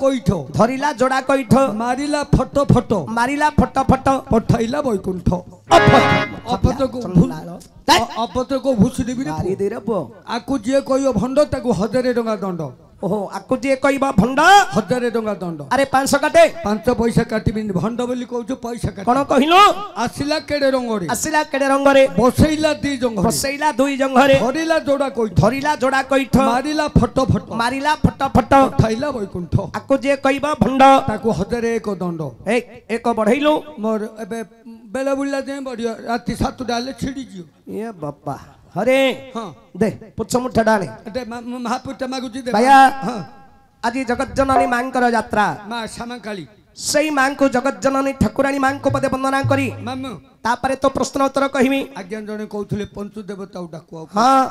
कईठ धरिला जोड़ा कईठ मारिला फटो फटो मारिला फट फट पठाइला बैकुंठ अपत्र को भूसी देबी मारी दे रे पो आकु जे कहियो भंड ताकु 1000 टका दंड ओहो आकु जे कहबा भंड 1000 टका दंड अरे 500 काटे 5 पैसा काटिबिन भंड बोली कहू पैसा काट कोन कहिलो आसिला केडे रंगरे बसैला दुई जंघरे धरिला जोड़ा कईठ मारिला फटो फटो पठाइला बैकुंठ आकु जे कहबा भंड ताकु 1001 दंड एक बढ़ैलो मोर एबे बेला बुल्ला जे बढ़िया राती 7 डाले छिड़ी जियो ये बापा अरे हां दे पुछ मुठा डाले अटे महापुट मागुची दे भैया हां आज जगत जननी मांकर यात्रा मां श्यामकाली सही मां को जगत जननी ठाकुरानी मां को पदे वंदना करी मामू तापरे तो प्रश्न उत्तर कहिमी आज्ञा जने कहउथले पंचु देवता डाकू हां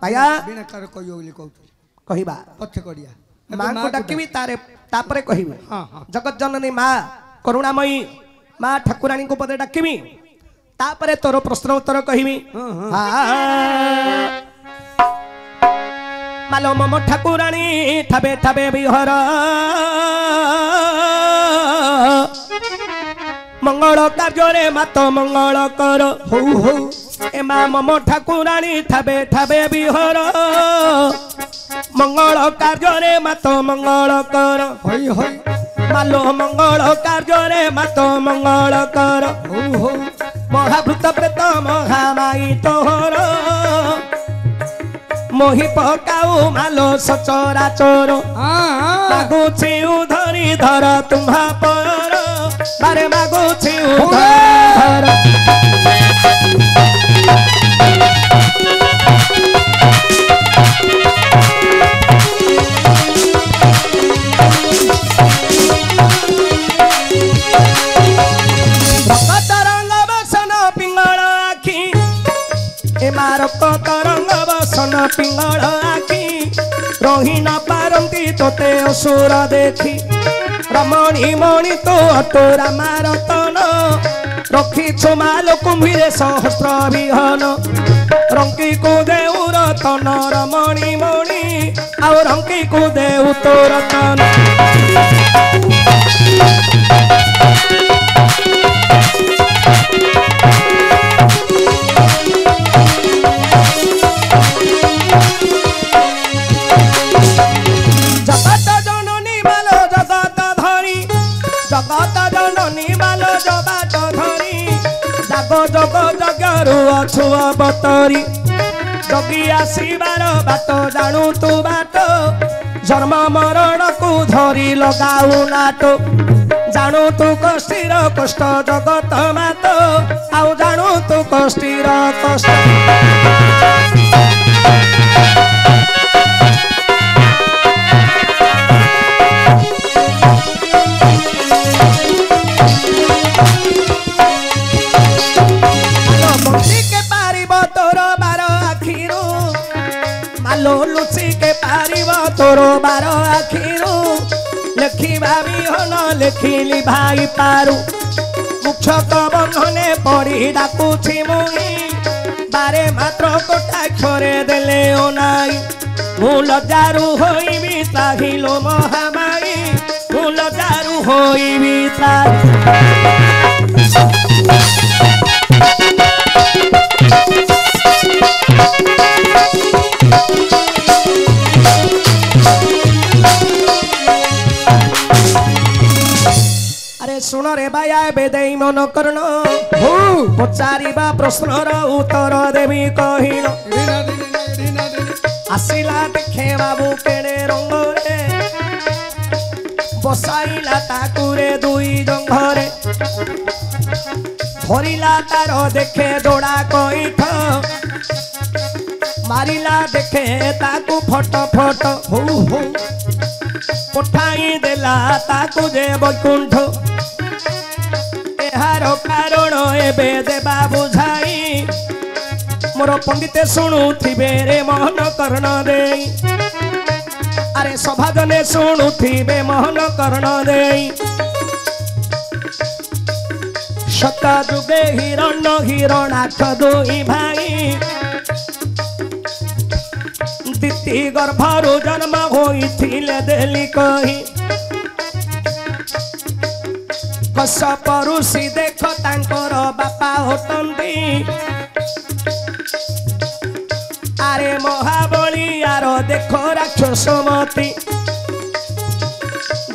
भैया बिना कार कहियो बोली कहउथले कहिबा पछ करिया मां को डाकिबी तापरे कहिबी हां हां जगत जननी मां करुणामयी मां ठाकुरानी को पदे डाकिबी तापरे तोर प्रश्न उत्तर कहिबी मालो मम ठाकुरानी ठाबे ठाबे बिहर मंगल कार्य मत मंगल कर हो हो ए मां मम ठाकुरानी ठाबे ठाबे बिहर मंगल कार्य मत मंगल कर होई होई मालो मंगल कार्य मत मंगल कर हो हो महाभूत प्रेत महामाई तोहर मोहि पकाऊ मालो सचरा चोर मागुछि धरी धर तुम्हा पर बारे मागुछि धर तरंग बसन पिंगल आखि रही न पारती तोते असुर देखी रमणी मणि तो अटोरा मारतन रखी छुमाल कुम्भीरे सहस्र विहन रंकी को देउ रतन रमणी मणि आउ रंकी को देउ तो रतन जग जगरू अछुआ बतरी जगी आसीबार बाट जानू तू बाट जन्म मरण को धरी लगाऊ नाट जानू तू कष्टीर कष्ट जगत मात आउ जानू तू कष्टीर कष्ट लुची के पारिब तोर बार आखिरू लेखी भाभी हन लेखिली भाई पारू मुक्षक बंधने पड़ी डाकुछि मुई बारे मात्र कटाक्षरे देले ओनाई मु लजारू होइबी ताहिलो महामाई मु लजारू होइबी सुन रे बाया बेदई मन कर्ण पचारिबा प्रश्नर उत्तर देवी कहिल आसिला देखे बाबू केड़े रंग रे बसाइला ताकुरे दुई जंघरे धरिला तार देखे जोड़ा कईठ मारिला देखे ताकू फट फट हो हो पठाई देला ताकू जे बैकुंठ एहार कारण एबे देबा बुझाई मोर पंडिते शुणुथिबे रे मोहन कर्ण देई अरे सभाजने शुणुथिबे मोहन कर्ण देई शत जुगे हिरण हिरणाक्ष दुई भाई दिति गर्भरु जन्म होइथिले देली कही हस परुषी देख तांकर बापा होतंती आरे महाबली यार देख राक्षसमती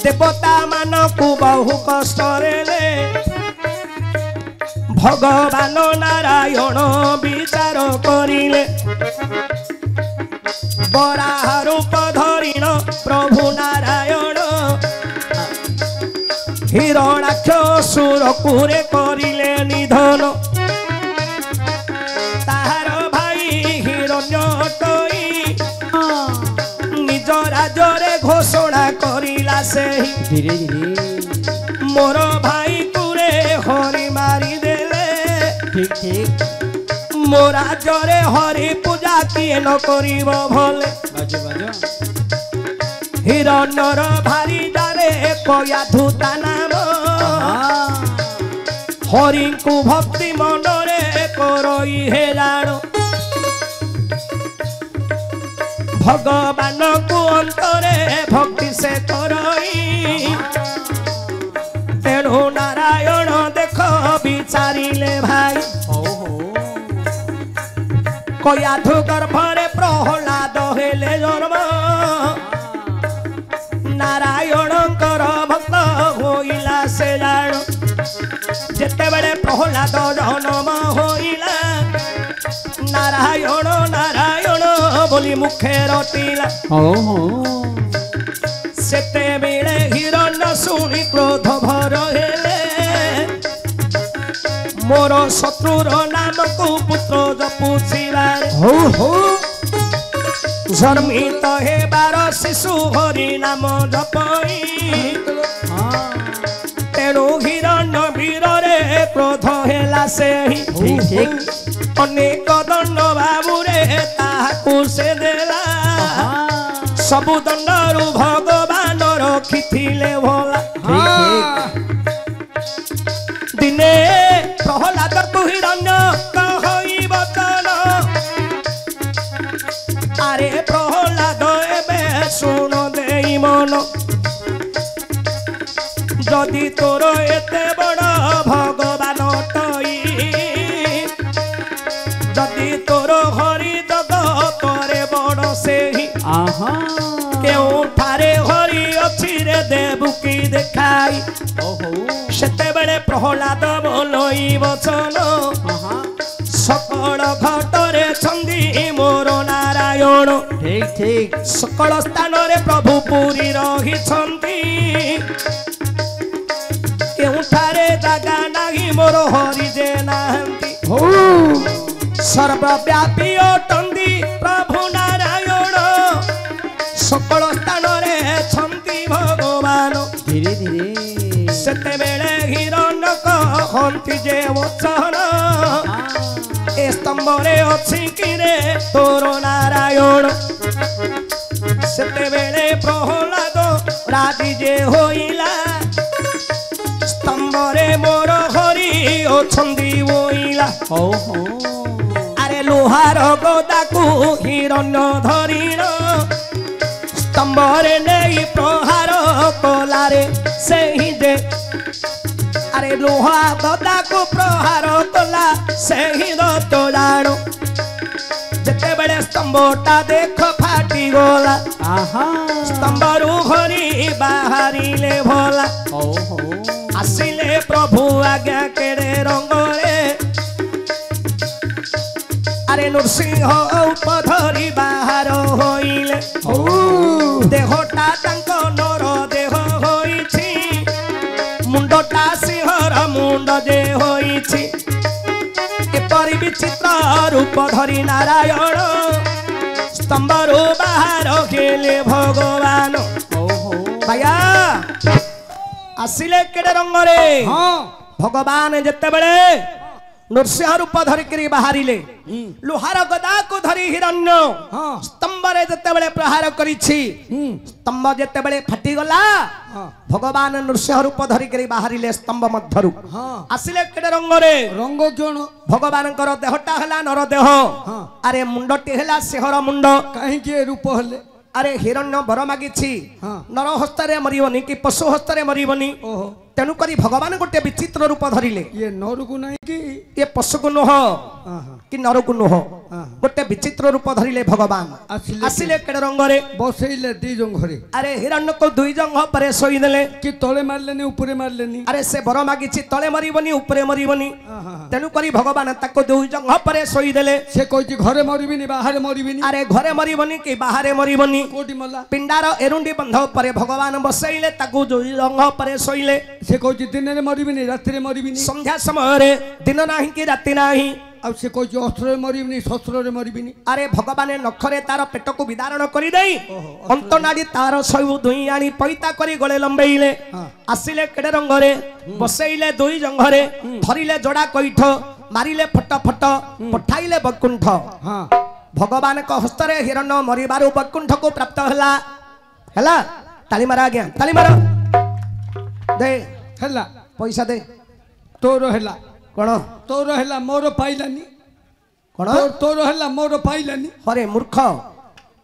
देवता मानकु बहु कष्ट रे भगवान नारायण विचार करिले बराह रूप धरिण प्रभु नारायण हिरणाक्षसुर कुरे करिले निधन ताहार भाई हिरण्यकई निज राज्य घोषणा करिला से धीरे धीरे मोर भाई कुरे हरि मारी देले ठीक ठीक मो राज्य हरि पूजा किए न करिब भले बाजो बाजो हिरण्यर भारी दारे कया धूता नाम हरि को भक्ति मनरे करई हे जानो भगवान को अंतरे भक्ति से करई तेणु नारायण देख विचारिले भाई कयाधु गर्भरे प्रहलाद हेले जन्म नारायणकर भक्त होइला से जान जेते बेले प्रहलाद जन्म होइला नारायण नारायण बोली मुखे रटिला सेते बेले हिरण्य शुणी क्रोध भर हेले मोर शत्रुर नाम को पुत्र जपुछिबार हो हो जन्मित हेबार शिशु हरि नाम जपई तेणु हिरण्य वीरे क्रोध हेला से अनेक दंड बाबुरे ताहाकु से देला सबु दंडरु भगवान रखिथिले भला दिने प्रहलाद को हिरण्य कहई बचन आरे प्रहलाद एबे सुन देई मन जदि तोर एते बड़ भगवान टई जदि तोर हरि जगतरे बड़ सेही केउठारे हरि अछि रे देवकी देखाई सेते बेले प्रहलाद बोलई वचन सकल घटरे छंदी मोर नारायण ठीक ठीक सकल स्थान रे प्रभु पूरी रही छंदी केउठारे जागा नाही मोर हरि जे नाहंती सर्वव्यापी अटंदी प्रभु नारायण सकल स्थान रे छंदी भगवान धीरे धीरे सेते बेले हिरण्य कहंती जे वचन ए स्तंभरे अछि किरे तोर नारायण सेते बेले प्रहलाद राजी जे होइला स्तंभरे मोर हरि अछंदी होइला अरे लोहार गदाकु हिरण्य धरिण स्तंभरे नेई प्रहार कलारे सेही दे अरे लोहा गदा को प्रहार कला सेही तो जानो जेते बेले स्तंभटा देख फाटी गला स्तंभरु हरि बाहरिले भला आसिले प्रभु आज्ञा केड़े रंगरे अरे नृसिंह उपधरी बाहर होइले देहटा तांक नर देह होइछि मुंडटा सिंहर मुंड जे होइछि एपरि विचित्र रूप धरी नारायण स्तंभरु बाहर गेले भगवान भैया आसिले केड़े रंगरे भगवान जेते बेले नृसिंह रूप धरिकरी बाहरिले लोहार गदा को धरी हिरण्य स्तंभरे जेते बेले प्रहार करिछि स्तंभ जेते बेले फाटी गला भगवान नृसिंह रूप धरिकरी बाहरिले स्तंभ मध्यरु आसिले केडे रंगरे रंग कोन भगवान कर देहटा हला नर देह अरे मुंडटी हला सिंहर मुंड काहे के रूप हले अरे हिरण्य बर मागिछि हाँ। नर हस्तारे मरिबनी कि पशु हस्तारे मरिबनी ओहो तेणु करी भगवान गोटे विचित्र रूप धरिले ये नर को नहीं कि ये पशु को नुह हाँ कि नर को नुह हाँ। गोटे विचित्र रूप धरिले भगवान आसिले आसिले केड़े रंगरे बसैले दी जंघरे अरे हिरण्य को दुई जंघ परे सोई देले कि तले मारलेनी ऊपरे मारलेनी अरे से बर मागिछि तले मरिबनी ऊपरे मरिबनी हाँ, हाँ। तेणु करी भगवान ताको दुई जंघ परे सोई देले से कहछि घरे मरिबिनी बाहर मरिबिनी अरे घरे मरिबनी कि बाहरे मरिबनी कोटी मला पिंडार एरुंडी बंध परे भगवान बसैले ताको दुई जंघ परे सोइले से कहछि दिन रे मरिबिनी रात रे मरिबिनी संध्या समय दिन नाही कि राति नाही आ से कहछि अस्त्र रे मरिबिनी शस्त्र रे मरिबिनी अरे भगवान नखरे तार पेट को विदारण करी देई अंत नाड़ी तार सयु दुई आनी पैता करी गले लंबेइले हाँ। आसिले केडे रंगरे बसैले दुई जंघरे धरिले जोड़ा कइठ मारिले फट फट पठाइले बकुंठ हाँ भगवान को हस्तरे हिरण्य मरिबारु बकुंठ को प्राप्त हला ताली मारा आज्ञा ताली मारा दे हैला पैसा दे तोर हैला कौन तोर हैला मोर पाइलानी कौन तोर हैला मोर पाइलानी अरे मूर्ख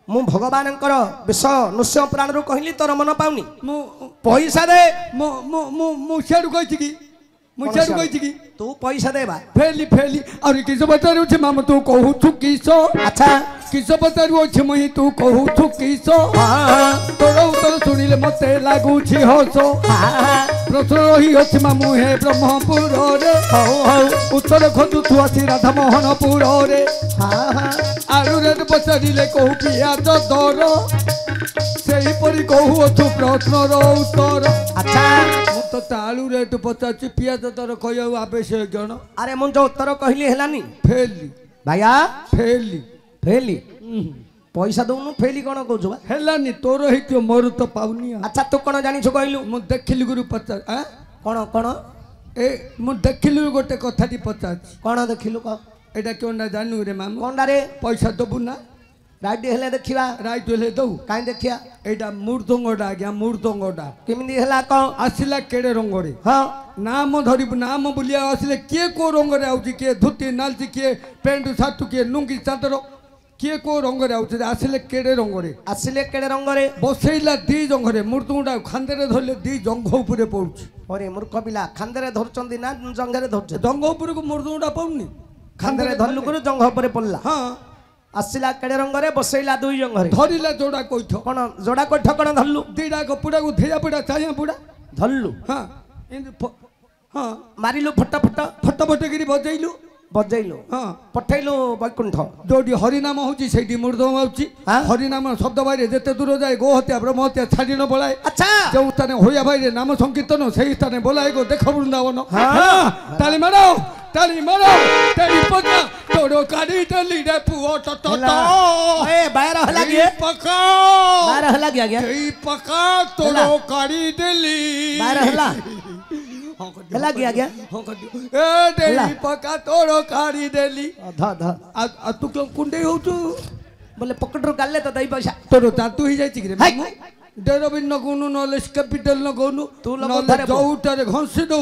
मु भगवानंकर विष नृसिंह पुराण रू कहली तोर मन पाउनी मु पैसा दे मु मु मु मु सेडु कहछि कि मु कौन सेडु सियाडू? कहछि कि तू पैसा दे बा फेली फेली अरे किस बतारु छ मामा तू कहू छु किसो अच्छा किस बतारु छ मही तू कहू छु किसो हाँ तोर उत्तर सुनिले मते लागू छी हसो हाँ प्रश्न रही अछि मामु हे ब्रह्मपुर रे हौ हौ उत्तर खोजु तू आसी राधा मोहनपुर रे हाँ हाँ आलू रेट पचारिले कहू पियाज दर सेही परी कहू अछु प्रश्नर उत्तर अच्छा मु तो आलू रेट पचारछि पियाज दर कहू आवश्यक जण अरे मु जो उत्तर कहली हेलानी फेली भाइया फेली फेली पैसा दउनु फेली कौन कहू बा हेलानी तोर हेतियो मोर तो पाउनी अच्छा तू कौन जानिछु कहलु मु देखिली गुरु पचार आ कौन कौन ए मु देखिली गोटे कथाटी पचारछि कौन देखिलु कह एटा क्यों ना जानू रे मामू कौन रे पैसा दबु ना राइट हेले देखिबा राइट हेले दऊ काई देखिया एटा मूर्धंगटा आज्ञा मूर्धंगटा केमिदी हेला क आसिला केड़े रंगरे हाँ नाम धरी नाम बुलिया आसिले किए को रंगरे आउची किए धोती नालची किए पैंट सार्ट किए लुंगी चादर किए को रंगरे आउची आसिले केड़े रंगरे आसिले केड़े रंगरे बसैला दी जंघरे मूर्धंगटा खांदेरे धरले दी जंघ उपरे पड़ुची अरे मूर्ख पिला खांदेरे धरचंदी ना जंघरे धरछ जंघ उपरे को मूर्धंगटा पाउनी खांदेरे धरलु गुरु जंघ उपरे पड़ला हाँ आसिला केड़े रंगरे बसैला दुई जंघरे धरिला जोड़ा कोइठ कौन जोड़ा कोठ कौन धरलु दीड़ा कपुड़ा को धेया पुड़ा चाया पुड़ा धरलु हाँ हाँ मारिलु फट फट फट फट गिरी बजैलु बजैलु हाँ पठैलु वैकुंठ जोड़ी हरिनाम होची सेठी मृदंग होची हाँ? हरिनाम शब्द बाहर जेते दूर जाए गो हत्या ब्रह्म हत्या छाड़ी न बोलाए अच्छा जो स्थाने होया बाहर नाम संकीर्तन सही स्थाने बोलाए गो देख वृंदावन हाँ। ताली मारो ताली तेरी पका तोड़ो काड़ी तली रे पुओ टटो ए बाहर हला गया पका बाहर हला गया तेरी पका तोड़ो काड़ी तली बाहर हला हला गया ए तेरी पका तोड़ो काड़ी देली ध ध आ तू क्यों कुंडे हो तू बोले पकड़रू गाले तो दई पैसा तोर दातु ही जाइछि रे हाय। मामू डेरोबिन न कोनु नले कैपिटल न कोनु तू लोग नले धरे पो। जौटारे घंसी दउ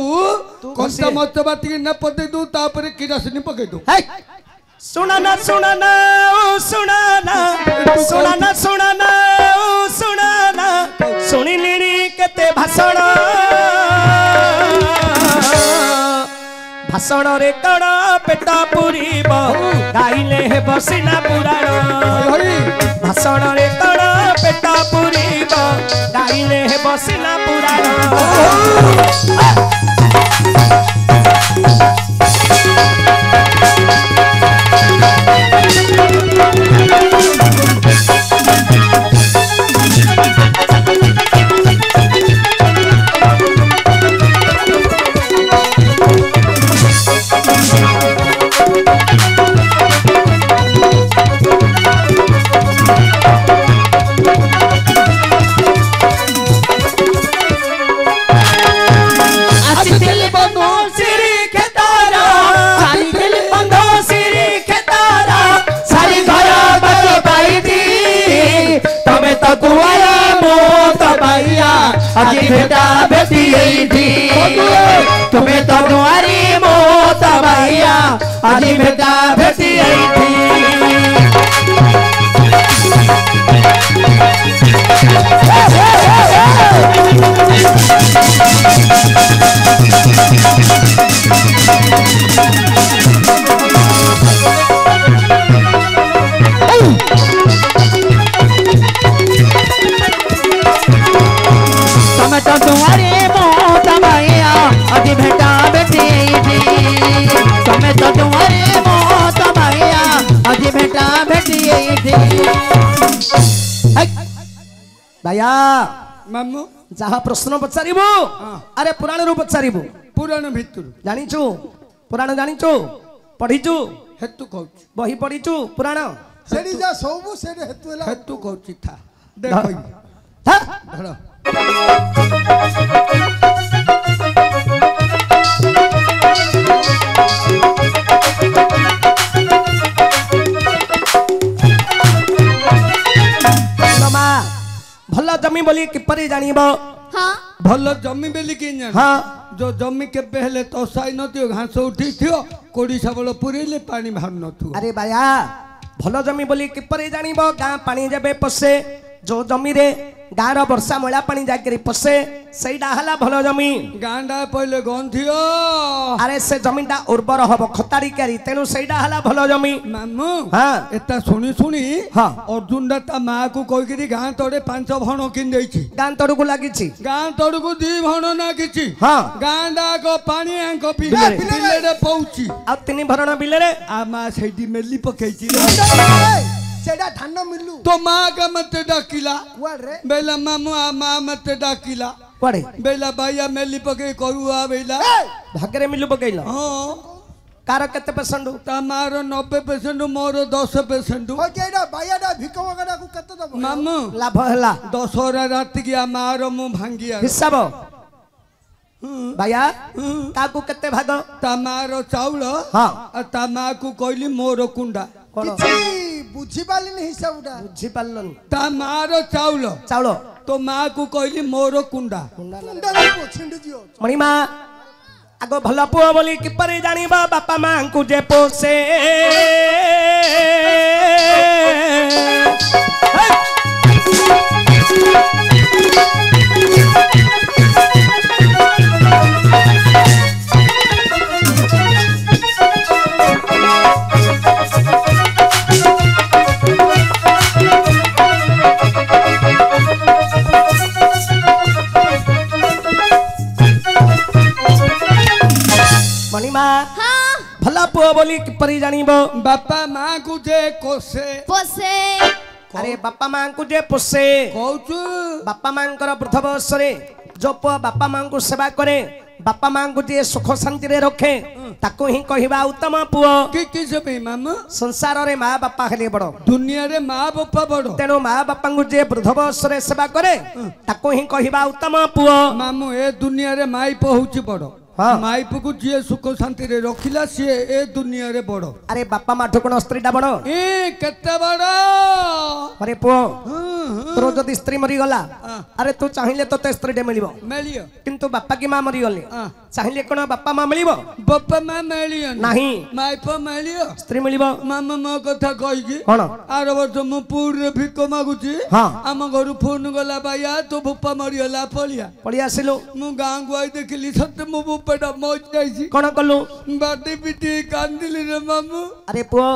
तू कंटा घंसी। मत बाटी न पदे दउ तापरे किरासिनी पके दउ हाय सुना ना सुना ना ओ सुना ना सुना ना सुना ना ओ सुना ना सुनी लीनी केते भाषण भाषण रे कण पेट पुरीब गाइले हे बसिना पुराण हई भाषण रे कण पेट पुरीब गाइले हे बसिना पुराण আজি भेटा भेटी थी तुम्हें तो दुआरी मोत भैया আজি भेटा भेटी थी तो दुआरे मोत भैया अजी भेटा बेटी तुम्हें तो दुआरे मोत भैया अजी भेटा बेटी भाइया मामू जहा प्रश्न पचारिबु अरे पुराण रू पचारिबु पुराण भितर जानिचु पुराण जानिचु पढ़िचु हेतु कहू बही पढ़िचु पुराण सेडी जा सबु सेडी हेतु होला हेतु कहू था देख धर भल जमी बोली किपरि जानिबो हाँ भल जमी बेली कि जान हाँ जो जमी केबे हेले तसाई नथियो घास उठी थियो कोड़ी सबल पुरेले पानी बाहर नथु अरे बाया भल जमी बोली किपरि जानिबो गाँ पानी जेबे पसे जो जमी रे गाँर वर्षा मैला पानी जाकरी पसे सईडा हला भल जमी गांडा पहले गंथियो अरे से जमीनटा उर्वर हबो खतारी कारी तेनु सईडा हला भल जमी मामू हाँ एता सुनी सुनी हाँ अर्जुन दा ता माँ को कहिकरी गाँ तड़े 5 भण किन देछि गाँ तड़कू लागिछि गाँ तड़कू 2 भण ना किछि हाँ गांडा को पानी आंक बिलेरे। बिलेरे पहुची आ 3 भरण बिले रे आ माँ सेठी मेली पकेछि सेडा धान मिलु तो माँ का मत डाकिला कुआड रे बेला मामू आ माँ मत डाकिला पड़े बेला भाइया मेली पके करुआ बेला भागरे मिलु पकैला हाँ कार केते पेशेंट तमारो 90% मोर 10% हो केडा बायाडा भिकमगडा को कत दबो मामू लाभ हला दशहरा रात की मार मु भांगिया हिसाब भाइया काकू केते भाग तमारो चाउल हाँ तमा को कहली मोर कुंडा कोन किछि बुझी पालिनी हिसाबडा बुझी पालनी तमारो चाउल चाउल तो माँ को कहली मोर कुंडा कुंडा को छिंड जियो मणिमा आगो भल पुओ बोली किपरि जानिबा बापा मां को जे पोसे मणिमा हाँ भला पुओ बोली किपरि जानिबो बापा माँ को जे कोसे पोसे अरे बापा मां को जे पोसे कहचु बापा मांकर वृद्ध बयसरे जो पुओ बापा मां को सेवा करे बापा मां को जे सुख शांति रे रखे ताको ही कहिबा उत्तम पुओ कि से मामू संसार रे माँ बापा हेले बड़ दुनिया रे माँ बापा बड़ो तेणु माँ बापा को जे वृद्ध बयसरे सेवा करे ताको ही कहिबा उत्तम पुओ मामू ए दुनिया रे माई पहुची बड़ो हाँ माइप को जी सुख शांति रे रखिला सी ए दुनिया रे बड़ो अरे बापा माँ ठुकण स्त्री टा बड़ ए केते बड़ो अरे पुओ तोर जदि स्त्री मरी गला अरे तू चाहिए तो ते स्त्री टे मिलिबो मेलियो किंतु बापा की माँ मरी गले चाहिए कोन बापा माँ मिलिबो बापा माँ मेलियो नहीं माइप मेलियो स्त्री मिलिबो मामा मो कथा कहिकी कोन आर वर्ष मु पूरे भिक मागुची हाँ आम घर फोन गला बाया तो भूपा मरिगला पलिया पड़ी आसिलु मु गाँ को आई देखली सत्य मो भूपाटा मज जाइছি कोन कलु बाटे पिटी कांदिली रे मामू अरे पुओ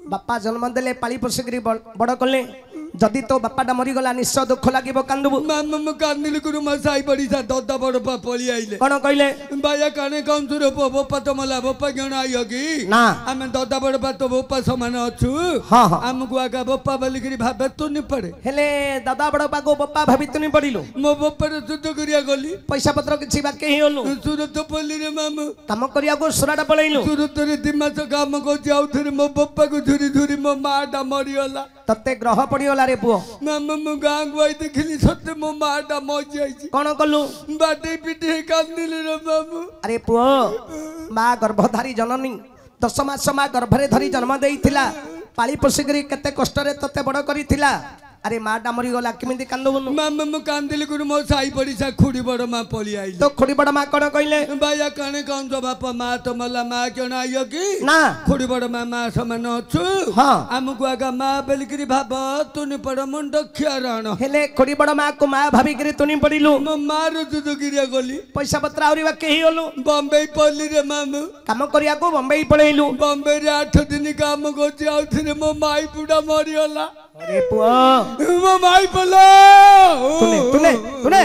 बापा जन्म देले पाली पोषिकरी बड़ कले जदि तो बापाटा मरीगला निश्चय दुख लगे कांदबू मामा मु कांदिली गुरु मा साई पड़ी सा ददा बड़ पा पली आइले कौन कहले बाया काने कौन सुरे बोपा तो मला बोपा गण आइयो की ना आमे ददा बड़ पा तो बोपा समान अछु हाँ हाँ हमको आगा बोपा बोली करी भाबे तो नि पड़े हेले दादा बड़ पागो बापा भाभी तुनी पड़िलु मो बोपा रे सुत करिया गली पैसा पत्र किछि बाकी ही होलु सुरत पल्ली रे मामू काम करिया को सुराटा पळैलु सुरत रे दिमास काम को जाउ थरे मो बोपा को धुरी धुरी मो माटा मरियला तते ग्रह पड़ियोला रे पुओ मामा मु गाँ को आई देखली सत्य मो माटा मज जाइছি कौन कलु बाटे पिटे कांदिली रे मामू अरे पुओ माँ गर्भधारी जननी 10 मास माँ गर्भरे धरी जन्म देइथिला पाली पोषिकरी केते कष्ट रे तते बड़ करिथिला अरे माटा मरी गला किमिति कांदबुनु मामा मु कांदिली गुरु मो साई पड़ी सा खुड़ी बड़ मा पली आइले तो खुड़ी बड़ माँ कौन कहले बाया काने कौन जो बापा माँ तो मला माँ क्यों ना आइयो की ना खुड़ी बड़ माँ समान अछु हाँ हमको आगा माँ बेलगिरी भाब तू नि पड़ मुंड खियाराण हेले खुड़ी बड़ माँ को माँ भाभी गिरी तुनी पड़िलु मो मारो जुदो गिरिया गली पैसा पत्र आउरी बाकी ही होलु बॉम्बे पल्ली रे मामू काम करिया को बम्बई पळैलु बॉम्बे रे 8 दिन काम को जाउ थरे मो माई पुडा मरियला अरे पुओ ମୋ ମାଇ ପଲା ତୁନେ ତୁନେ ତୁନେ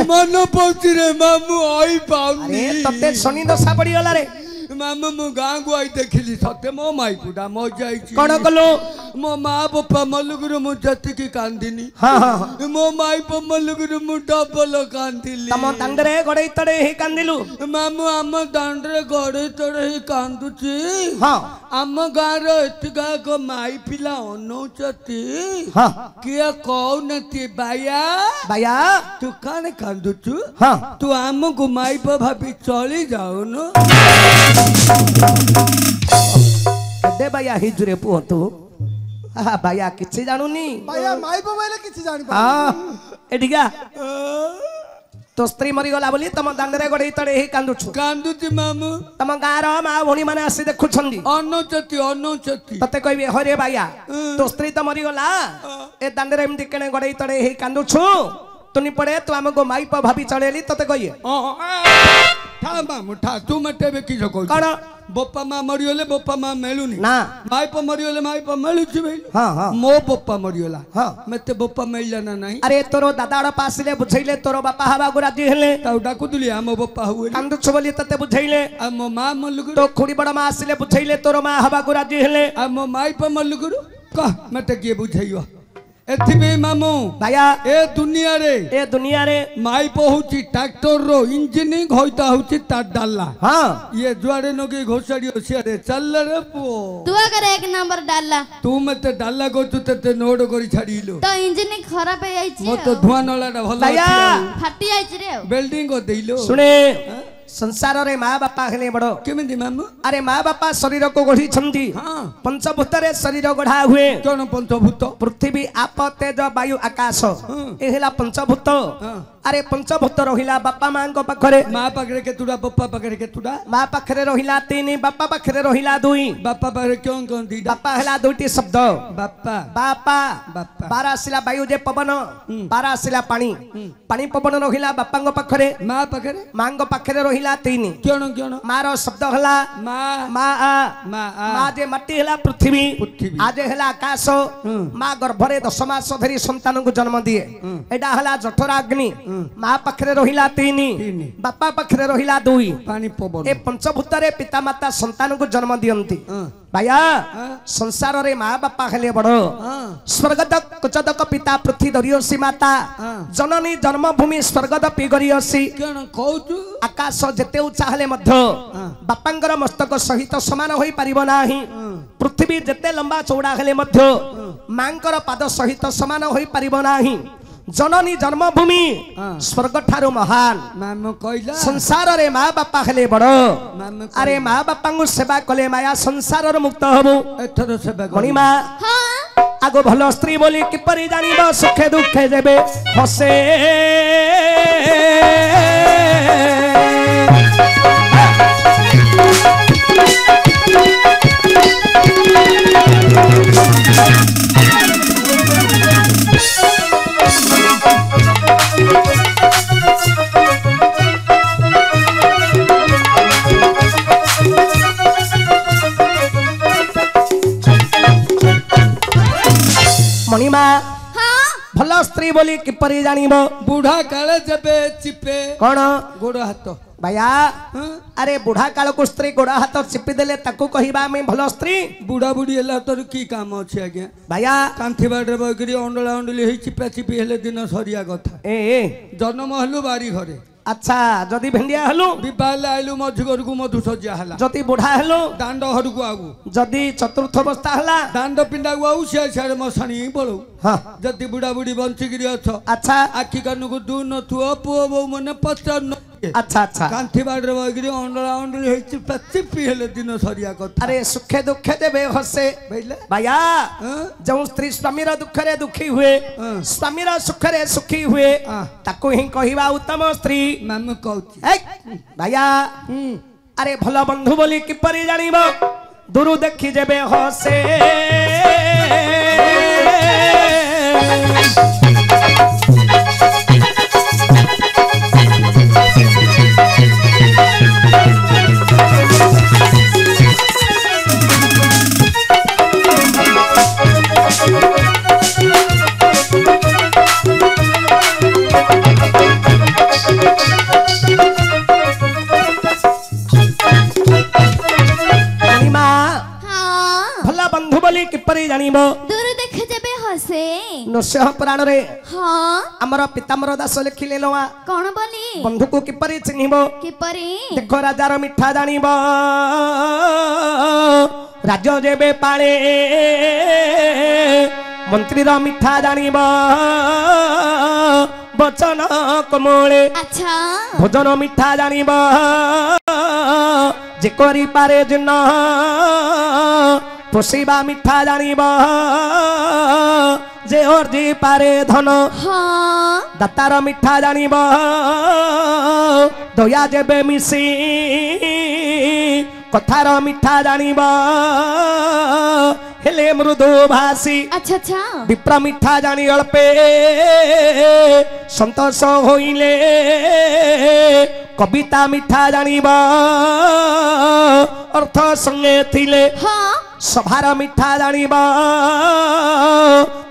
ମନ ପଡୁଛି ରେ ମାମୁ ଆଇ ପାଉନି ଆରେ ତତେ ଶନି ଦଶା ପଡିଗଲା ରେ ମାମୁ ମୁଁ ଗାଁକୁ ଆଇ ଦେଖିଲି ସତେ ମୋ ମାଇ ପୁଡା ମ ଯାଇଛି କଣ କଲୁ ମୋ ମା ବାପା ମଲୁଗୁରୁ ମୁଁ ଯେତିକି କାନ୍ଦିନି ହଁ ହଁ ମୋ ମାଇ ବାପା ମଲୁଗୁରୁ ମୁଁ ଡବଲ କାନ୍ଦିଲି ତମ ଦାଣ୍ଡରେ ଗଡେଇ ତଡେଇ ହେଇ କାନ୍ଦିଲୁ ମାମୁ ଆମ ଦାଣ୍ଡରେ ଗଡେଇ ତଡେଇ ହେଇ କାନ୍ଦୁଛି ହଁ ଆମ ଗାଁର ଏତିକା ଏକ ମାଇ ପିଲା ଅନଉଛନ୍ତି ହଁ କିଏ କହୁନାହାନ୍ତି ବାୟା ବାୟା ତୁ କାଣ କାନ୍ଦୁଛୁ ହଁ ତୁ ଆମକୁ ମାଇପ ଭାବି ଚଳି ଯାଉନୁ କେତେ ବାୟା ହେଇଛୁ ରେ ପୁଅ ତୁ ବାୟା କିଛି ଜାଣୁନି ବାୟା ମାଇପ ବୋଇଲେ କିଛି ଜାଣି ହଁ ଏଠିକା ତୋ ସ୍ତ୍ରୀ ମରିଗଲା ବୋଲି ତମ ଦାଣ୍ଡରେ ଗଡେଇ ତଡେଇ ହେଇ କାନ୍ଦୁଛୁ କାନ୍ଦୁଛି ମାମୁ ତମ ଗାଁର ମା ଭଉଣୀ ମାନେ ଆସି ଦେଖୁଛନ୍ତି ଅନଉଛନ୍ତି ତତେ କହିବେ ହରେ ବାୟା ତୋ ସ୍ତ୍ରୀ ତ ମରିଗଲା ଏ ଦାଣ୍ଡରେ ଏମିତି କେଣେ ଗଡେଇ ତଡେଇ ହେଇ କାନ୍ଦୁଛୁ ତୁନି ପଡେ ତୁ ଆମକୁ ମାଇପ ଭାବି ଚଳେଇଲି ତତେ କହିବେ ଠା ମାମୁ ଠା ତୁ ମତେ ଏବେ କିସ କହୁଛୁ କଣ ବୋପା ମା ମରିଗଲେ ବୋପା ମା ମିଳୁନି ନା ମାଇପ ମରିଗଲେ ମାଇପ ମିଳୁଛି ଭାଇ ହଁ ହଁ ମୋ ବୋପା ମରିଗଲା ହଁ ମତେ ବୋପା ମିଳିଲା ନା ନାହିଁ ଆରେ ତୋର ଦାଦା ଅଡପା ଆସିଲେ ବୁଝେଇଲେ ତୋର ବାପା ହବାକୁ ରାଜି ହେଲେ ତାକୁ ଡାକୁଥିଲି ଆମ ବୋପା ହୁଏ କାନ୍ଦୁଛୁ ବୋଲି ତତେ ବୁଝେଇଲେ ଆଉ ମୋ ମା ମଲ୍ଲୁଗୁରୁ ତୋ ଖୁଡି ବଡ ମା ଆସିଲେ ବୁଝେଇଲେ ତୋର ମା ହବାକୁ ରାଜି ହେଲେ ଆଉ ମୋ ମାଇପ ମଲ୍ଲୁଗୁରୁ କହ ମତେ କିଏ ବୁଝେଇବ ଏଥିପାଇଁ ମାମୁ ବାୟା ଏ ଦୁନିଆରେ ମାଇପ ହଉଛି ଟ୍ରାକ୍ଟର ର ଇଞ୍ଜିନ ଘଇତା ହଉଛି ତା ଡାଲା ହଁ ये जुआड़े नगे घोषाड़ी सियारे चल रे पुओ तू अगर एक नंबर डाला तू मते डाला को तू ते नोड करी छाड़ीलो तो इंजन खराब है आइछि मो तो धुआं नलाडा भलो बाया फाटी आइछि रे बिल्डिंग को देइलो सुने संसार रे माँ बापा हेले बड़ केमिति मामू अरे माँ बापा शरीर को गढ़ी छंदी हां पंचभूत रे शरीर गढ़ा हुए कोन पंचभूत पृथ्वी आप तेज वायु आकाश ए हेला पंचभूत अरे पंचभूत रहिला बापा मां को पाखरे मां पाखरे केतुडा बापा पाखरे केतुडा मां पाखरे रहिला तीन बापा पाखरे रहिला दुई बापा पाखरे क्यों कोन दी बापा हेला दुईटी शब्द बापा बापा बापा बारा आसिला वायु जे पवन बारा आसिला पानी पानी पवन रहिला बापा को पाखरे मां पाखरे मां को पाखरे रहिला तीन क्यों मार शब्द हला माँ जे माटी हला पृथ्वी आज हला आकाश माँ गर्भरे 10 मास धरी संतान को जन्म दिए एडा हला जठरा अग्नि माँ पाखरे रहिला तीन बापा पाखरे रहिला दुई पानी पवन ए पंचभूत रे पिता माता संतान को जन्म दियंती भाया संसार रे माँ बापा हेले बड़ स्वर्गदक कुचदक पिता पृथ्वी दरियोसी माता जननी जन्मभूमि स्वर्गदपि गरियोसी क्यों कहू आकाश जेते उच्चा हेले मध्य बापांगर मस्तक सहित समान होई परिबो नाही पृथ्वी जेते लंबा चौड़ा हेले मध्य मांकर पाद सहित समान होई परिबो नाही जननी जन्मभूमि स्वर्ग ठारू महान मामू कहला संसार रे माँ बापा हेले बड़ अरे माँ बापा को सेवा कले माया संसार मुक्त हबु एथर सेवा मणि माँ हां आगो भलो स्त्री बोली किपरि जानिबो सुखे दुखे जेबे हसे मणिमा हां भलो स्त्री बोली किपरि जानिबो बुढ़ा काले जबे चिपे कौन गोड़ हाथ भैया अरे बुढ़ा काल को स्त्री गोड़ा हाथ चिपी देले ताकू कहिबा में भलो स्त्री बुढ़ा बुढ़ी हेला तोर की काम अछि आज्ञा भैया कांथी बाडरे बगरी अंडला अंडली हेई चिपा चिपी हेले दिन सरिया कथा ए जन्म हलु बारी घरे अच्छा जदि भेंडिया हलु विवाह आइलु मधु घर को मधु सज्जा हला जदि बुढ़ा हलु दांड घर को आगु जदि चतुर्थ अवस्था हला दांड पिंडा को आउ से छाड़ मसाणी पळौ हां जदि बुढ़ा बुढ़ी बंची गिरी अछ अच्छा आखी कानु को दू न थुओ पुओ बो मने पचार न अच्छा अच्छा कांथी बाडरे बगरी अंडला अंडली हेई चिपा चिपी हेले दिन सरिया कथा अरे सुखे दुखे देबे हसे बैले भैया जो स्त्री स्वामी रा दुख रे दुखी हुए स्वामी रा सुख रे सुखी हुए ताको ही कहिबा उत्तम स्त्री मामू कहू भैया अरे भलो बंधु बोली किपरि जानिबो दूर देखी जेबे हसे नृसिंह पुराण रे हाँ आमर पितामर दास लिखिले लवा कौन बोली बंधु को किपरि चिन्हिबो किपरि देखो राजार मिठा जानिब राज्य जेबे पाले मंत्री रा मिठा जानिब बचन कमले अच्छा भोजन मिठा जानिब जे करि पारे जन पोषिबा मिठा जानिब जे अर्जी पारे धन हाँ दातार मिठा जानिब दया जेबे मिसी कथार मिठा जानिब हेले मृदु भाषी अच्छा अच्छा विप्र मिठा जानी अल्पे संतोष होइले कविता मिठा जानिब अर्थ संगे थिले हाँ सभार मिठा जानिब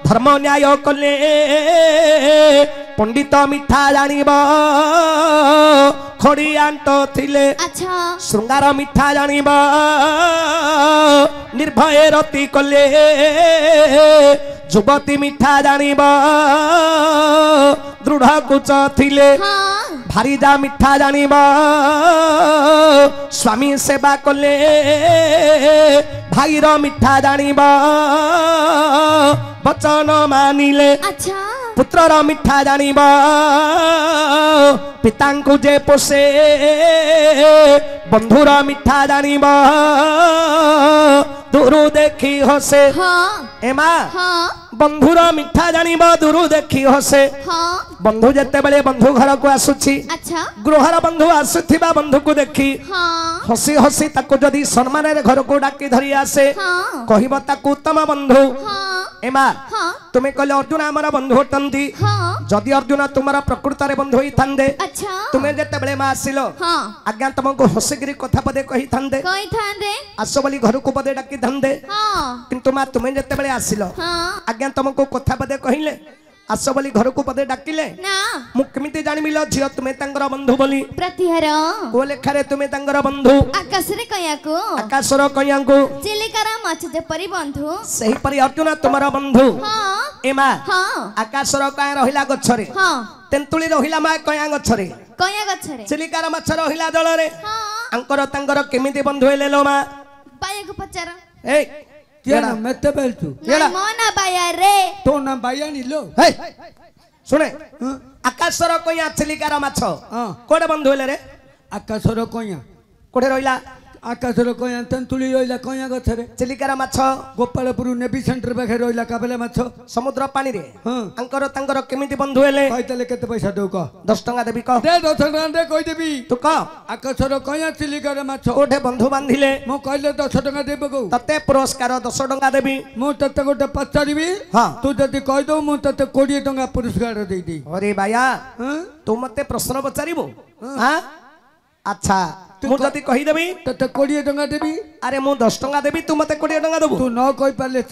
धर्म न्याय कले पंडित मिठा जानिब खड़ियांत थिले अच्छा श्रृंगार मिठा जानिब निर्भय रति कले युवती मिठा जानिब दृढ़ कुच थिले हाँ भारीजा मिठा जानिब स्वामी सेवा कले भाईर मिठा जानिब वचन मानिले अच्छा पुत्रर मिठा जानिब पितांकु जे पोषे बंधुर मिठा जानिब दूरु देखी हसे हाँ एमा हाँ बंधुर मिठा जानिब दूरु देखी हसे हाँ बंधु जेते बेले बंधु घर को आसुछि अच्छा गृहर बंधु आसुथिबा बंधु को देखी हाँ हसी हसी ताको जदी सम्मान रे घर को डाकी धरी आसे हाँ कहिबो ताको उत्तम बंधु हाँ एमा हाँ तुमे कहले अर्जुन आमर बंधु होतंती हाँ जदि अर्जुन तुमरा प्रकृत रे बंधु होई थांदे अच्छा तुमे जेते बेले मा आसिलो हाँ आज्ञा तुमको हसिगिरी कथा पदे कहि थांदे कहीं था दे आसो बोली घर को पदे डाकी थांदे हाँ किंतु मा तुमे जेते बेले आसिलो हाँ आज्ञा तुमको कथा पदे कहिले आसो बोली घर को पदे डाकिले ना मु केमिति जानिमिलो झियो तुमे तांगर बंधु बोली प्रतिहार को लेखारे तुमे तांगर बंधु आकाश रे कया को आकाशर कयाଙ୍କୁ चिलिकार माछ जेपरी बंधु सही परि अर्जुन तुमर बंधु हाँ एमा हाँ आकाशर कया रहिला गछरे हाँ तेंतुली रहिला मा कया गछरे कया गछरे चिलिकार माछ रहिला जलरे हाँ अंकर तांगर केमिति बंधु हेले लो मा बाया को पचार ए क्या ना मेते बेलतु नहीं मोना बाया रे तो ना बायानी लो हे सुने हाँ आकाशर कया चिलिकार माछ हाँ कोडे बंधु हेले रे आकाशर कया कोडे रहिला आकाशर कया तेंतुली रहिला कया गछरे चिलिकार माछ गोपालपुर नेवी सेंटर पाखे रहिला काबेला माछ समुद्र पानी रे हाँ अंकर तांगर केमिति बंधु हेले कहतले केते पैसा दउ क 10 टंका देबी क दे 10 टका दे कहि देबी तू क आकाशर कया चिलिकार माछ कोठे बंधु बांधिले मो कहले 10 टका देबो को तते पुरस्कार 10 टंका देबी मु तते गोटे पचारिबी हाँ तू जदि कहि दउ मु तते 20 टका पुरस्कार देई दी अरे बाया हां तू मते प्रश्न पचारिबो हां अच्छा मु जति कहि देबी तते 20 टका देबी अरे मु 10 टंका देबी तू मते 20 टंका देबू तू न कहि पाले